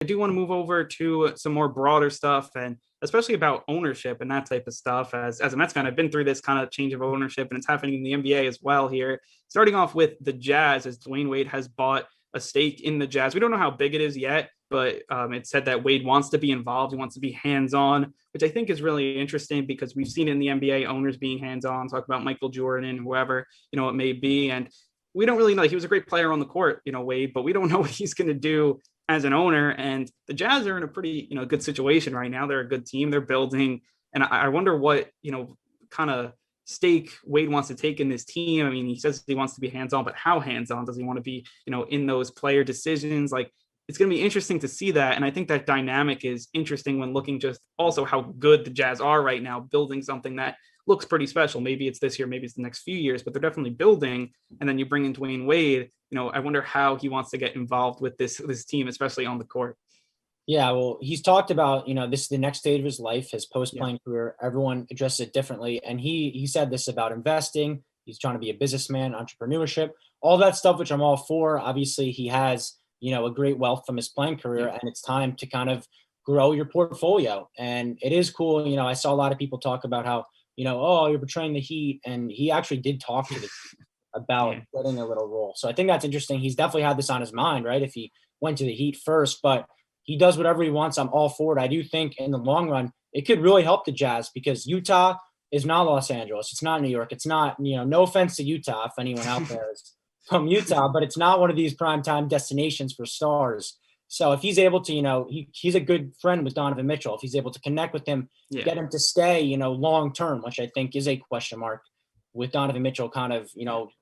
I do want to move over to some more broader stuff, and especially about ownership and that type of stuff. As a Mets fan, I've been through this kind of change of ownership, and it's happening in the NBA as well here. Starting off with the Jazz, as Dwyane Wade has bought a stake in the Jazz. We don't know how big it is yet, but it said that Wade wants to be involved. He wants to be hands-on, which I think is really interesting because we've seen in the NBA owners being hands-on, talk about Michael Jordan and whoever, it may be. And we don't really know. He was a great player on the court, Wade, but we don't know what he's going to do as an owner. And the Jazz are in a pretty, good situation right now. They're a good team. They're building. And I wonder what, kind of stake Wade wants to take in this team. I mean, he says he wants to be hands-on, but how hands-on does he want to be, in those player decisions? Like, it's going to be interesting to see that. And I think that dynamic is interesting when looking just also how good the Jazz are right now, building something that looks pretty special. Maybe it's this year, maybe it's the next few years, but they're definitely building. And then you bring in Dwyane Wade, I wonder how he wants to get involved with this team, especially on the court. Yeah, well, he's talked about, this is the next stage of his life, his post-playing career. Everyone addresses it differently. And he said this about investing. He's trying to be a businessman, entrepreneurship, all that stuff, which I'm all for. Obviously, he has, a great wealth from his playing career, and it's time to kind of grow your portfolio. And it is cool. I saw a lot of people talk about how, oh, you're betraying the Heat. And he actually did talk to the Heat about getting a little role. So I think that's interesting. He's definitely had this on his mind, right? If he went to the Heat first, but he does whatever he wants. I'm all for it. I do think in the long run, it could really help the Jazz because Utah is not Los Angeles. It's not New York. It's not, no offense to Utah, if anyone out there is from Utah, but it's not one of these primetime destinations for stars. So if he's able to, he's a good friend with Donovan Mitchell. If he's able to connect with him, get him to stay, long term, which I think is a question mark with Donovan Mitchell kind of,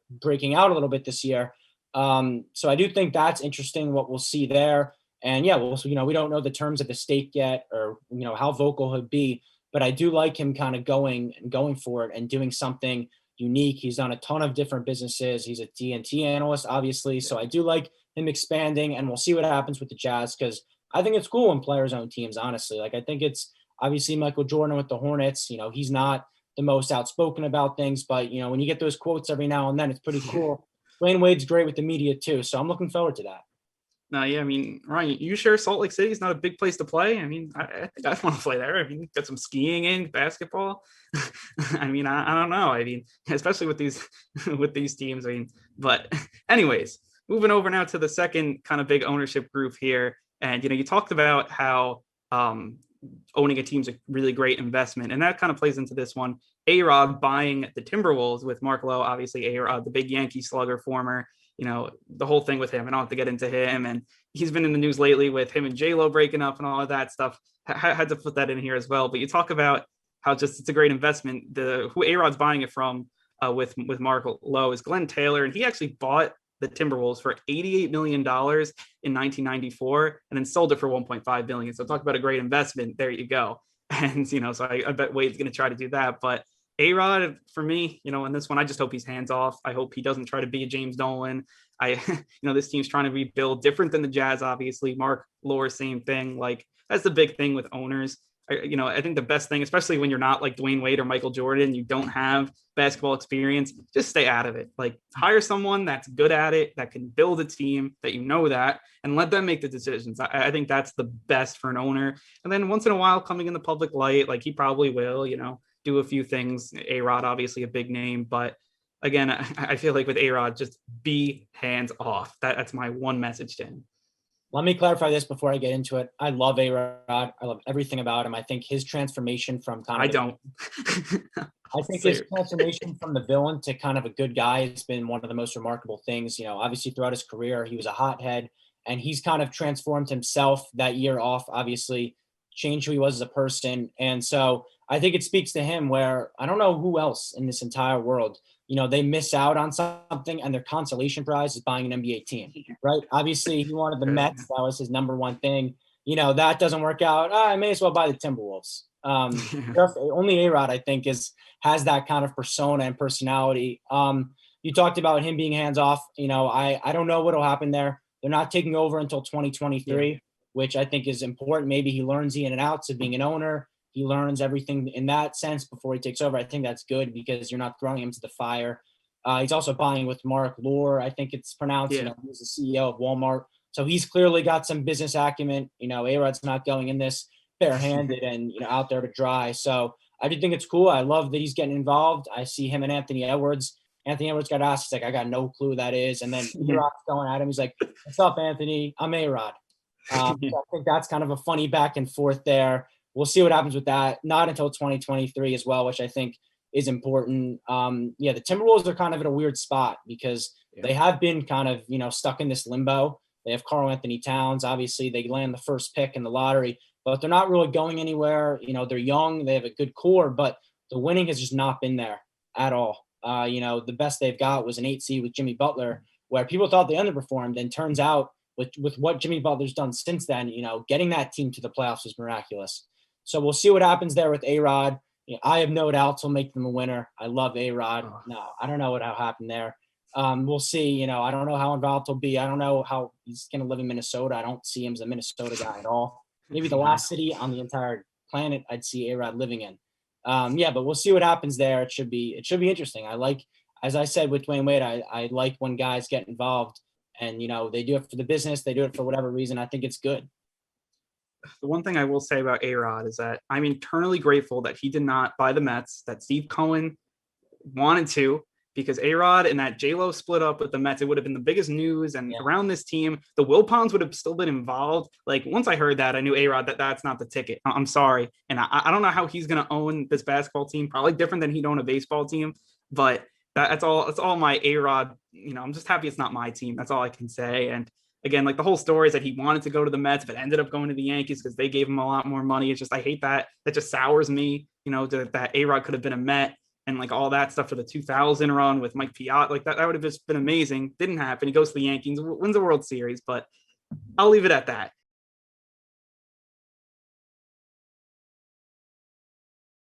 breaking out a little bit this year. So I do think that's interesting what we'll see there. And yeah, well, so, we don't know the terms of the stake yet or, how vocal he'll be, but I do like him kind of going for it and doing something unique. He's done a ton of different businesses. He's a TNT analyst, obviously. So I do like him expanding, and we'll see what happens with the Jazz because I think it's cool when players own teams, honestly. Like, I think it's obviously Michael Jordan with the Hornets. He's not the most outspoken about things, but, when you get those quotes every now and then, it's pretty cool. Dwyane Wade's great with the media too. So I'm looking forward to that. No, yeah, I mean, Ryan, you sure Salt Lake City is not a big place to play? I mean, I think I want to play there. I mean, got some skiing in, basketball. I mean, I don't know. I mean, especially with these teams. I mean, but anyways, moving over now to the second kind of big ownership group here. And, you talked about how owning a team's a really great investment. And that kind of plays into this one. A-Rod buying the Timberwolves with Mark Lowe, obviously A-Rod, the big Yankee slugger former. The whole thing with him. I don't have to get into him. And he's been in the news lately with him and J-Lo breaking up and all of that stuff. Had to put that in here as well. But you talk about how just it's a great investment. Who A-Rod's buying it from with Mark Lowe is Glenn Taylor. And he actually bought the Timberwolves for $88 million in 1994 and then sold it for $1.5 billion. So talk about a great investment. There you go. And, so I bet Wade's going to try to do that. But A-Rod, for me, in this one, I just hope he's hands off. I hope he doesn't try to be a James Dolan. This team's trying to rebuild different than the Jazz, obviously. Mark Lore, same thing. Like, that's the big thing with owners. I think the best thing, especially when you're not like Dwyane Wade or Michael Jordan, you don't have basketball experience, just stay out of it. Like, hire someone that's good at it, that can build a team, that that, and let them make the decisions. I think that's the best for an owner. And then once in a while, coming in the public light, like he probably will, do a few things. A-Rod, obviously a big name, but again, I feel like with A-Rod, just be hands off. That's my one message to him. Let me clarify this before I get into it. I love A-Rod. I love everything about him. I think his transformation from I think his transformation from the villain to kind of a good guy has been one of the most remarkable things. Obviously throughout his career, he was a hothead, and he's kind of transformed himself that year off, obviously changed who he was as a person. And so I think it speaks to him where I don't know who else in this entire world, they miss out on something and their consolation prize is buying an NBA team, right? Obviously, he wanted the Mets. That was his number one thing. That doesn't work out. I may as well buy the Timberwolves. Only A-Rod, I think, has that kind of persona and personality. You talked about him being hands off. I don't know what will happen there. They're not taking over until 2023, which I think is important. Maybe he learns the in and outs of being an owner. He learns everything in that sense before he takes over. I think that's good because you're not throwing him to the fire. He's also buying with Mark Lore, I think it's pronounced. He's the CEO of Walmart. So he's clearly got some business acumen. A-Rod's not going in this barehanded and, out there to dry. So I do think it's cool. I love that he's getting involved. I see him and Anthony Edwards. Anthony Edwards got asked, he's like, I got no clue who that is. And then A-Rod's going at him. He's like, what's up, Anthony? I'm A-Rod. So I think that's kind of a funny back and forth there. We'll see what happens with that. Not until 2023 as well, which I think is important. The Timberwolves are kind of in a weird spot because they have been kind of, stuck in this limbo. They have Karl Anthony Towns. Obviously, they land the first pick in the lottery, but they're not really going anywhere. They're young. They have a good core, but the winning has just not been there at all. The best they've got was an 8 seed with Jimmy Butler, where people thought they underperformed. And turns out with what Jimmy Butler's done since then, getting that team to the playoffs was miraculous. So we'll see what happens there with A-Rod. I have no doubts he'll make them a winner. I love A-Rod. No, I don't know what happened there. We'll see. I don't know how involved he'll be. I don't know how he's going to live in Minnesota. I don't see him as a Minnesota guy at all. Maybe the last city on the entire planet I'd see A-Rod living in. But we'll see what happens there. It should be interesting. I like, as I said with Dwyane Wade, I like when guys get involved and, they do it for the business. They do it for whatever reason. I think it's good. The one thing I will say about A-Rod is that I'm eternally grateful that he did not buy the Mets, that Steve Cohen wanted to, because A-Rod and that J-Lo split up with the Mets, it would have been the biggest news. And around this team, the Wilpons would have still been involved. Like, once I heard that, I knew A-Rod that's not the ticket. I'm sorry. And I don't know how he's going to own this basketball team, probably different than he'd own a baseball team. But that's all my A-Rod. I'm just happy it's not my team. That's all I can say. And again, like, the whole story is that he wanted to go to the Mets, but ended up going to the Yankees because they gave him a lot more money. It's just, I hate that. That just sours me, that A-Rod could have been a Met and like all that stuff for the 2000 run with Mike Piott. Like that would have just been amazing. Didn't happen. He goes to the Yankees, wins the World Series, but I'll leave it at that.